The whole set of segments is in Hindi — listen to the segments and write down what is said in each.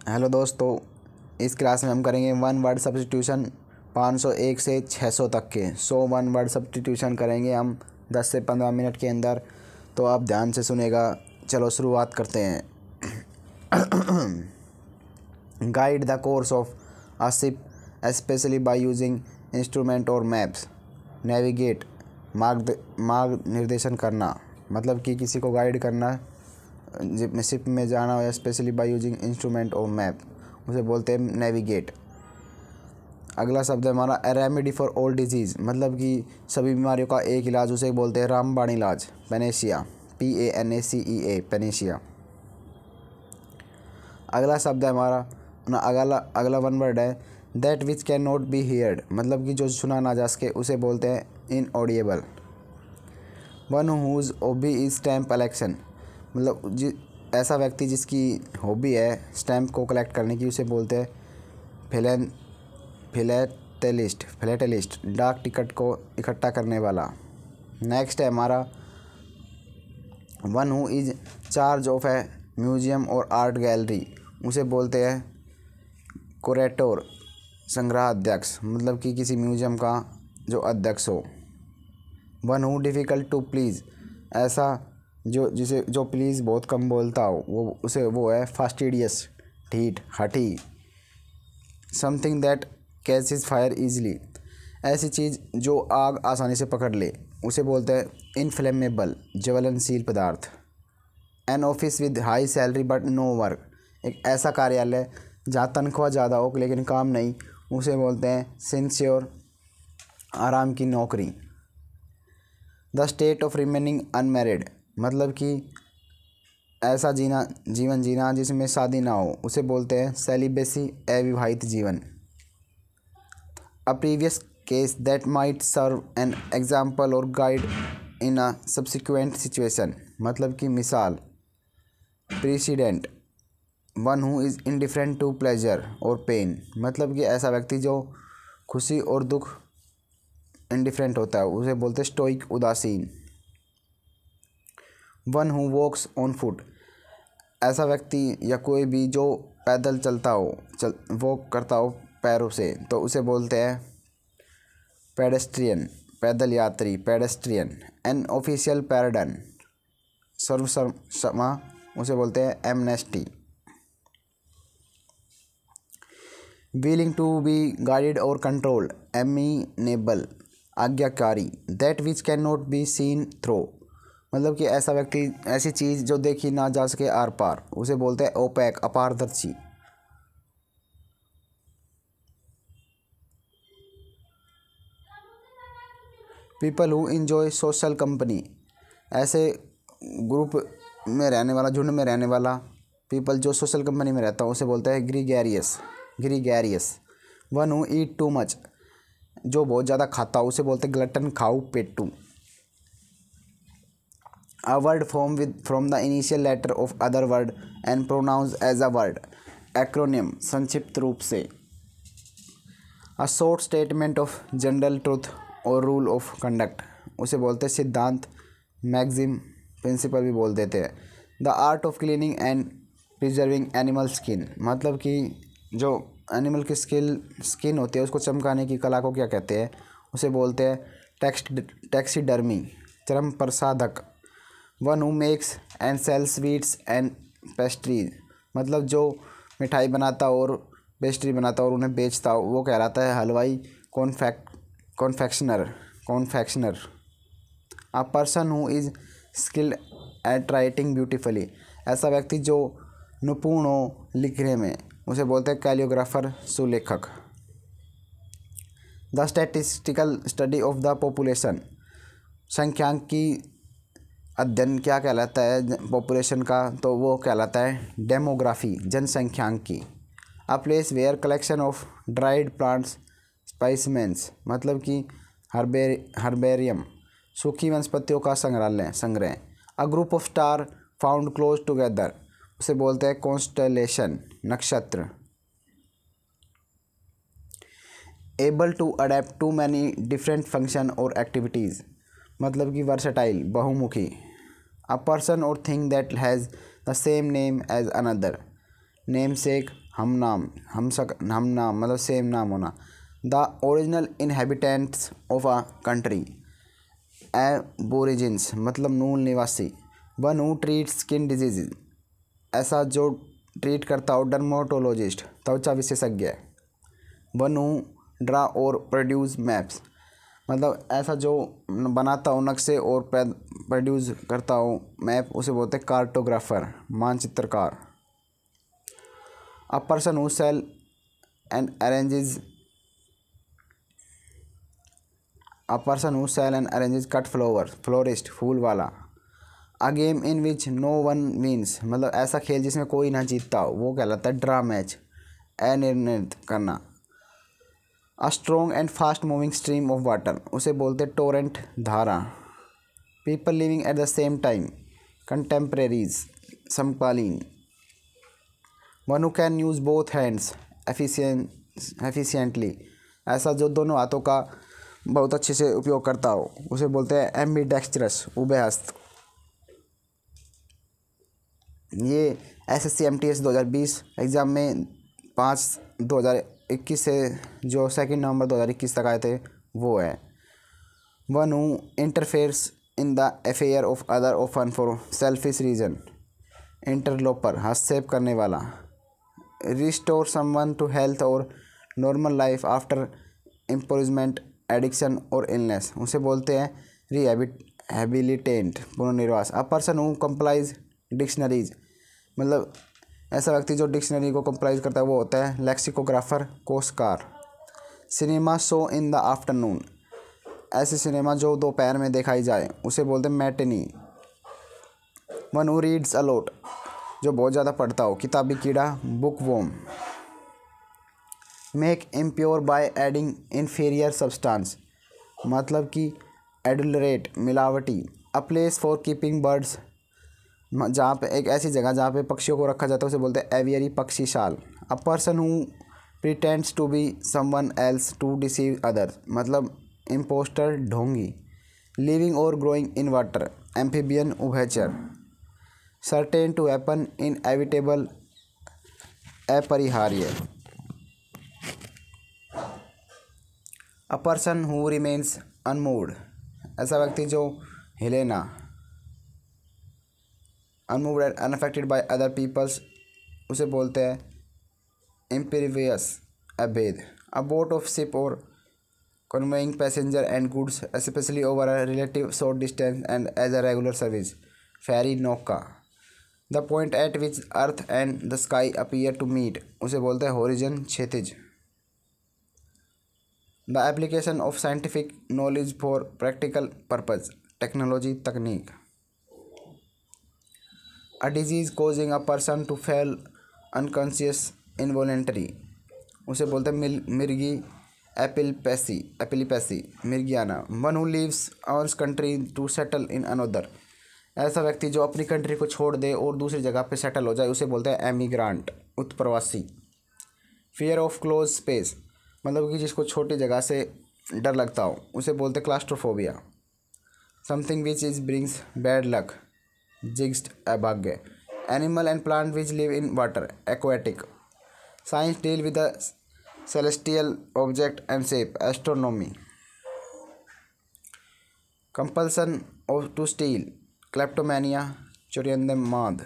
हेलो दोस्तों, इस क्लास में हम करेंगे वन वर्ड सब्स्टिट्यूशन 501 से 600 तक के 100 वन वर्ड सब्स्टिट्यूशन करेंगे हम 10 से 15 मिनट के अंदर। तो आप ध्यान से सुनेगा। चलो शुरुआत करते हैं। Guide the course of a ship specially by using instrument और मैप्स। नेविगेट मार्ग निर्देशन करना, मतलब कि किसी को गाइड करना, शिप में जाना हो, स्पेशली बाय यूजिंग इंस्ट्रूमेंट और मैप, उसे बोलते हैं नेविगेट। अगला शब्द है हमारा रेमेडी फॉर ऑल डिजीज़, मतलब कि सभी बीमारियों का एक इलाज, उसे बोलते हैं रामबाण इलाज, पेनेशिया, PANACEA, पेनेशिया। अगला शब्द है हमारा अगला वन वर्ड है that which can not B heard, मतलब कि जो सुना ना जा सके, उसे बोलते हैं inaudible. One whose hobby is stamp collection, मतलब ऐसा व्यक्ति जिसकी हॉबी है स्टैम्प को कलेक्ट करने की, उसे बोलते हैं फिलेटेलिस्ट, डाक टिकट को इकट्ठा करने वाला। नेक्स्ट है हमारा one who is charge of A museum और आर्ट गैलरी, उसे बोलते हैं कुरेटोर, संग्रह अध्यक्ष, मतलब कि किसी म्यूजियम का जो अध्यक्ष हो। One who difficult to please, ऐसा जो प्लीज़ बहुत कम बोलता हो, वो है फास्टिडियस, ढीठ, हठी। Something that catches fire easily, ऐसी चीज़ जो आग आसानी से पकड़ ले, उसे बोलते हैं इनफ्लेमेबल, ज्वलनशील पदार्थ। An office with high salary but no work, एक ऐसा कार्यालय जहाँ तनख्वाह ज़्यादा हो लेकिन काम नहीं, उसे बोलते हैं सिंसियोर, आराम की नौकरी। The state of remaining unmarried, मतलब कि ऐसा जीवन जीना जिसमें शादी ना हो, उसे बोलते हैं सेलिबेसी, अविवाहित जीवन। A previous case that might serve an example और guide in a subsequent situation, मतलब कि मिसाल। Precedent, one who is indifferent to pleasure और पेन, मतलब कि ऐसा व्यक्ति जो खुशी और दुख इंडिफरेंट होता है, उसे बोलते हैं स्टोइक, उदासीन। One who walks on foot, ऐसा व्यक्ति या कोई भी जो पैदल चलता हो, वॉक करता हो पैरों से, तो उसे बोलते हैं पेडेस्ट्रियन, पैदल यात्री, पेडेस्ट्रियन। एन ऑफिशियल पैराडन, सर्वसम्मा, उसे बोलते हैं amnesty. Willing to be guided और कंट्रोल्ड, एमीनेबल, आज्ञाकारी। That which can not be seen through, मतलब कि ऐसा व्यक्ति, ऐसी चीज़ जो देखी ना जा सके आर पार, उसे बोलते हैं ओपैक, अपारदर्शी। People who enjoy social company, ऐसे ग्रुप में रहने वाला, झुंड में रहने वाला, पीपल जो सोशल कंपनी में रहता है, उसे बोलते हैं gregarious. One who eat too much, जो बहुत ज़्यादा खाता हो, उसे बोलते हैं ग्लटन, खाऊ, पेटू। A word from the initial letter of other word and pronounced as a word, acronym, संक्षिप्त रूप से। A short statement of general truth or rule of conduct, उसे बोलते हैं सिद्धांत, मैक्सिम, प्रिंसिपल भी बोल देते हैं। The art of cleaning and preserving animal skin, मतलब कि जो एनिमल की स्किन होती है उसको चमकाने की कला को क्या कहते हैं, उसे बोलते हैं टैक्सीडर्मी, चर्म प्रसाधक। One who makes and sell sweets and pastries, मतलब जो मिठाई बनाता और पेस्ट्री बनाता और उन्हें बेचता हो, वो कहलाता है हलवाई, confectioner. A person who is skilled at writing beautifully, ऐसा व्यक्ति जो निपुण हो लिखने में, उसे बोलते हैं कैलियोग्राफर, सुलेखक। The statistical study of the population, संख्यांकी अध्ययन क्या कहलाता है पॉपुलेशन का, तो वो कहलाता है डेमोग्राफी, जनसंख्यांकी। A place where collection of dried plants specimens, मतलब कि हर्बेरियम, सूखी वनस्पतियों का संग्रह। A group of star found close together, उसे बोलते हैं कॉन्स्टेलेशन, नक्षत्र। Able to adapt to many different function और एक्टिविटीज़, मतलब कि वर्सटाइल, बहुमुखी। अ पर्सन और thing that has the same name as another, namesake, हम नाम मतलब सेम नाम होना। The original inhabitants of a country, Aborigines मतलब मूल निवासी। One who treat skin disease, ऐसा जो ट्रीट करता हो। डर्माटोलॉजिस्ट त्वचा विशेषज्ञ। वन हु ड्रा और प्रोड्यूस मैप्स, मतलब ऐसा जो बनाता हो नक्शे और प्रोड्यूस करता हो मैप, उसे बोलते हैं कार्टोग्राफर मानचित्रकार। A person who sell and arranges cut flower, florist फूल वाला। A game in which no one wins, मतलब ऐसा खेल जिसमें कोई ना जीतता हो, वो कहलाता है ड्रा मैच, अनिर्णित करना। A strong and fast moving stream of water, उसे बोलते टोरेंट धारा। People living at the same time, contemporaries समकालीन। One who can use both hands efficiently, ऐसा जो दोनों हाथों का बहुत अच्छे से उपयोग करता हो, उसे बोलते हैं एम्बीडेक्स्ट्रस उभयहस्त। ये SSC MTS 2020 एग्ज़ाम में 5/2021 से जो 2 नवंबर 2021 तक आए थे वो है। One who interferes in the affair of other often for selfish reason, interloper हस्तक्षेप करने वाला। रिस्टोर समवन टू हेल्थ और normal life after imprisonment, addiction और इलनेस, उसे बोलते हैं रिहेबिलिटेंट पुनर्निर्वास। A person who compiles dictionaries, मतलब ऐसा व्यक्ति जो डिक्शनरी को कंप्लाइज करता है वो होता है लेक्सिकोग्राफर कोशकार। Cinema show in the afternoon, ऐसे सिनेमा जो दोपहर में दिखाई जाए, उसे बोलते हैं matinee. One who reads a lot, जो बहुत ज़्यादा पढ़ता हो, किताबी कीड़ा bookworm. Make impure by adding inferior substance, मतलब कि एडुलरेट मिलावटी। A place for keeping birds, जहाँ पे एक ऐसी जगह जहाँ पे पक्षियों को रखा जाता है, उसे बोलते हैं एवियरी पक्षीशाल। A person who pretends to be someone else to deceive others, मतलब इम्पोस्टर ढोंगी। लिविंग और ग्रोइंग इन वाटर, एम्फीबियन उभयचर। सर्टेन टू हैपन, इनएविटेबल अपरिहार्य। A person who remains unmoved, ऐसा व्यक्ति जो हिले ना। Unmoved and unaffected by other peoples, उसे बोलते हैं इम्पीरियस अभेद। अ बोट ऑफ शिप और conveying passenger and goods especially over a relative short distance and as a regular service, ferry नौका। the point at which earth and the sky appear to meet, उसे बोलते हैं horizon क्षैतिज। the application of scientific knowledge for practical purpose, technology तकनीक। a disease causing a person to fall unconscious involuntarily, उसे बोलते हैं मिर्गी एपिलिपेसी मिर्गियाना। One who leaves ours country to settle in another, ऐसा व्यक्ति जो अपनी कंट्री को छोड़ दे और दूसरी जगह पे सेटल हो जाए, उसे बोलते हैं एमिग्रांट उत्प्रवासी। फियर ऑफ क्लोज स्पेस, मतलब कि जिसको छोटी जगह से डर लगता हो, उसे बोलते हैं claustrophobia. Something which is brings bad luck, jinx अभाग्य। Animal and plant which live in water, aquatic. Science deal with the celestial object and shape, astronomy। compulsion of to steal, kleptomania, चुरिंदमाद।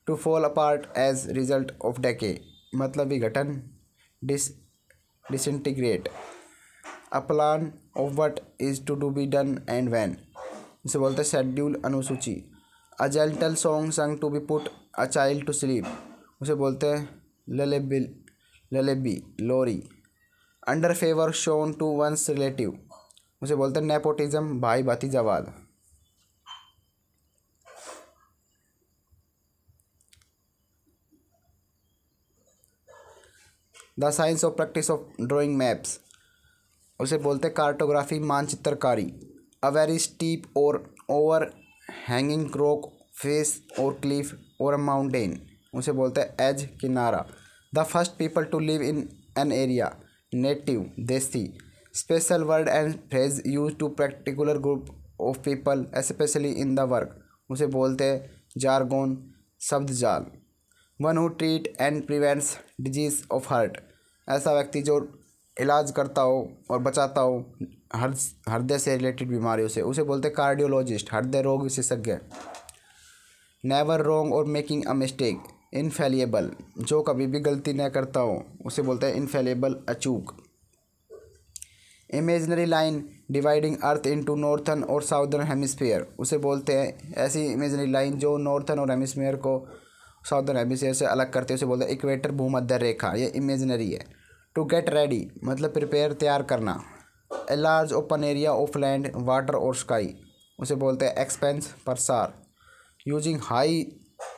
to fall apart as result of decay, मतलब विघटन disintegrate। a plan of what is to be done and when, इसे बोलते हैं शेड्यूल अनुसूची। a gentle song sung to be put a child to sleep, उसे बोलते हैं ललेबी लोरी। Under favour shown to one's relative, उसे बोलते हैं नेपोटिज्म भाई भतीजावाद। The science of practice of drawing maps, उसे बोलते हैं कार्टोग्राफी मानचित्रकारी। अ वेरी स्टीप और ओवर हैंगिंग रॉक फेस और क्लिफ और अ माउंटेन, उसे बोलते हैं एज किनारा। The first people to live in an area, नेटिव देसी। Special word and phrase use to particular group of people specially in the work, उसे बोलते हैं जारगोन शब्द जाल। One who treat and prevents disease of heart, ऐसा व्यक्ति जो इलाज करता हो और बचाता हो हृदय से रिलेटेड बीमारियों से, उसे बोलते हैं कार्डियोलॉजिस्ट, हृदय रोग विशेषज्ञ। नेवर रॉन्ग और मेकिंग अ मिस्टेक, इनफेलिएबल, जो कभी भी गलती न करता हो उसे बोलते हैं इनफेलिएबल, अचूक। इमेजनरी लाइन डिवाइडिंग अर्थ इनटू नॉर्थर्न और साउदर्न हेमिस्फीयर, उसे बोलते हैं ऐसी इमेजनरी लाइन जो नॉर्थर्न और हेमिस्फीयर को साउदर्न हेमिस्फीयर से अलग करते हैं, उसे बोलते हैं इक्वेटर, भूमध्य रेखा, ये इमेजनरी है। टू गेट रेडी मतलब प्रिपेयर, तैयार करना। A large open area of land, water और स्काई, उसे बोलते हैं एक्सपेंस, प्रसार। Using high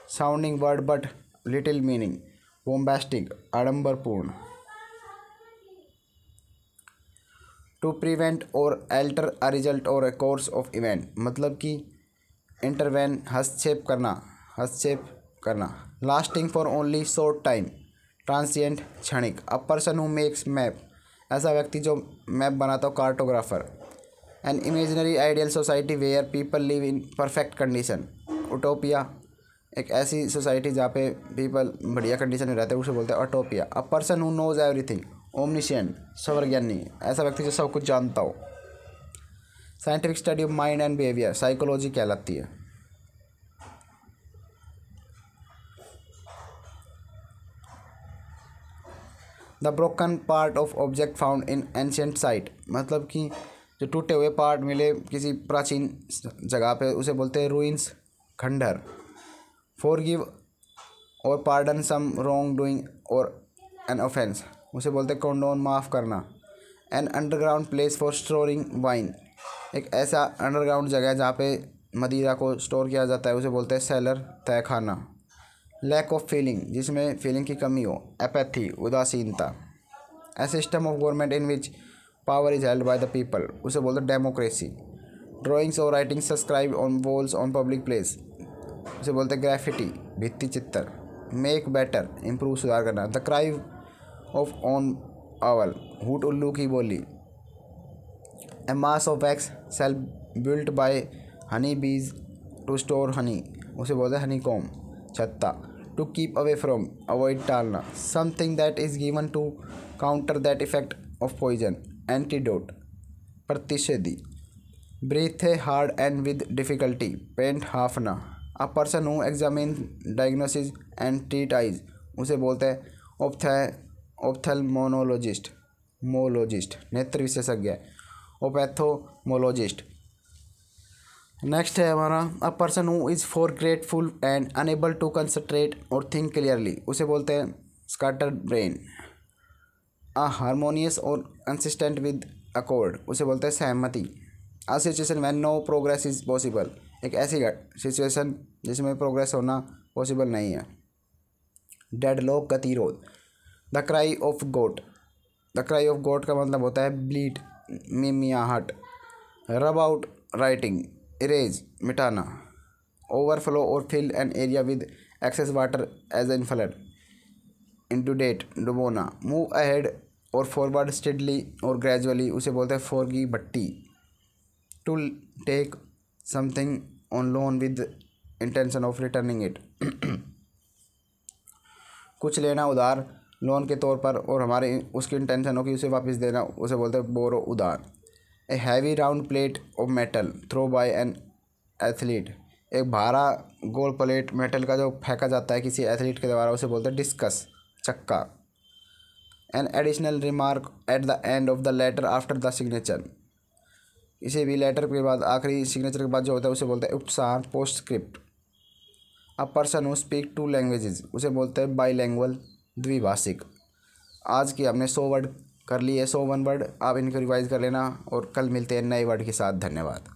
sounding word but little meaning, bombastic, आडंबरपूर्ण। टू प्रिवेंट और अल्टर अ रिजल्ट और ए कोर्स ऑफ इवेंट, मतलब कि इंटरवेन, हस्तक्षेप करना। Lasting for only short time, transient, क्षणिक। A person who makes map, ऐसा व्यक्ति जो मैप बनाता हो, cartographer. An imaginary ideal society where people live in perfect condition, utopia, एक ऐसी सोसाइटी जहाँ पे पीपल बढ़िया कंडीशन में रहते हैं, उसे बोलते हैं utopia. A person who knows everything, omniscient, सर्वज्ञानी, ऐसा व्यक्ति जो सब कुछ जानता हो। Scientific study of mind and behaviour, psychology कहलाती है। The broken part of object found in ancient site, मतलब कि जो टूटे हुए पार्ट मिले किसी प्राचीन जगह पे, उसे बोलते हैं रूइंस, खंडहर। फॉरगिव और पार्डन सम रॉन्ग डूइंग और एन ऑफेंस, उसे बोलते हैं कंडोन, माफ़ करना। An underground place for storing wine, एक ऐसा अंडरग्राउंड जगह है जहाँ पे मदिरा को स्टोर किया जाता है, उसे बोलते हैं सेलर, तहखाना। लैक ऑफ फीलिंग, जिसमें फीलिंग की कमी हो, एपैथी, उदासीनता। A system of government in which power is held by the people, उसे बोलते हैं डेमोक्रेसी। ड्राइंग्स और writing subscribe on walls on public place, उसे बोलते हैं ग्राफिटी, भित्ति चित्र। मेक बेटर, इम्प्रूव, सुधार करना। The cry of on owl, hoot उल्लू की बोली। A mass of wax cell built by honey bees to store honey, उसे बोलते हैं हनी कॉम, छत्ता। To keep away from, avoid, टालना। Something that is given to counter that effect of poison, antidote, प्रतिषेधी। Breathe hard and with difficulty, pant, हाफना। A person who examine, diagnosis and treat eyes, उसे बोलते हैं ऑप्थेल्मोनोलॉजिस्ट, मोलॉजिस्ट, नेत्र विशेषज्ञ, ओपैथोमोलॉजिस्ट। नेक्स्ट है हमारा a person who is forgetful and unable to concentrate और थिंक क्लियरली, उसे बोलते हैं स्कैटर्ड ब्रेन। अ हारमोनियस और कंसिस्टेंट विद अकॉर्ड, उसे बोलते हैं सहमति। A situation when no progress is possible, एक ऐसी सिचुएशन जिसमें प्रोग्रेस होना पॉसिबल नहीं है। डेडलॉक, गतिरोध। The cry of goat, the cry of goat का मतलब होता है ब्लीड, मिमियाहट। रब आउट, राइटिंग, इरेज, मिटाना। ओवरफ्लो और fill an area with excess water as in flood, inundate, डुबोना। मूव अहेड और फॉरवर्ड स्टेडली और ग्रेजुअली, उसे बोलते हैं फोरगी, भट्टी। To take something on loan with intention of returning it, कुछ लेना उधार लोन के तौर पर और हमारे उसकी इंटेंशन हो कि उसे वापस देना, उसे बोलते हैं बोरो, उधार। A heavy round plate of metal throw by an athlete, एक भारा गोल प्लेट मेटल का जो फेंका जाता है किसी एथलीट के द्वारा, उसे बोलते हैं डिस्कस, चक्का। An additional remark at the end of the letter after the signature, किसी भी लेटर के बाद, आखिरी सिग्नेचर के बाद जो होता है उसे बोलते हैं उपसार, postscript. A person who speak two languages, उसे बोलते हैं बाईलैंग्वल, द्विभाषिक। आज की हमने 100 वर्ड कर लिए, 101 वर्ड, आप इनको रिवाइज कर लेना और कल मिलते हैं नए वर्ड के साथ। धन्यवाद।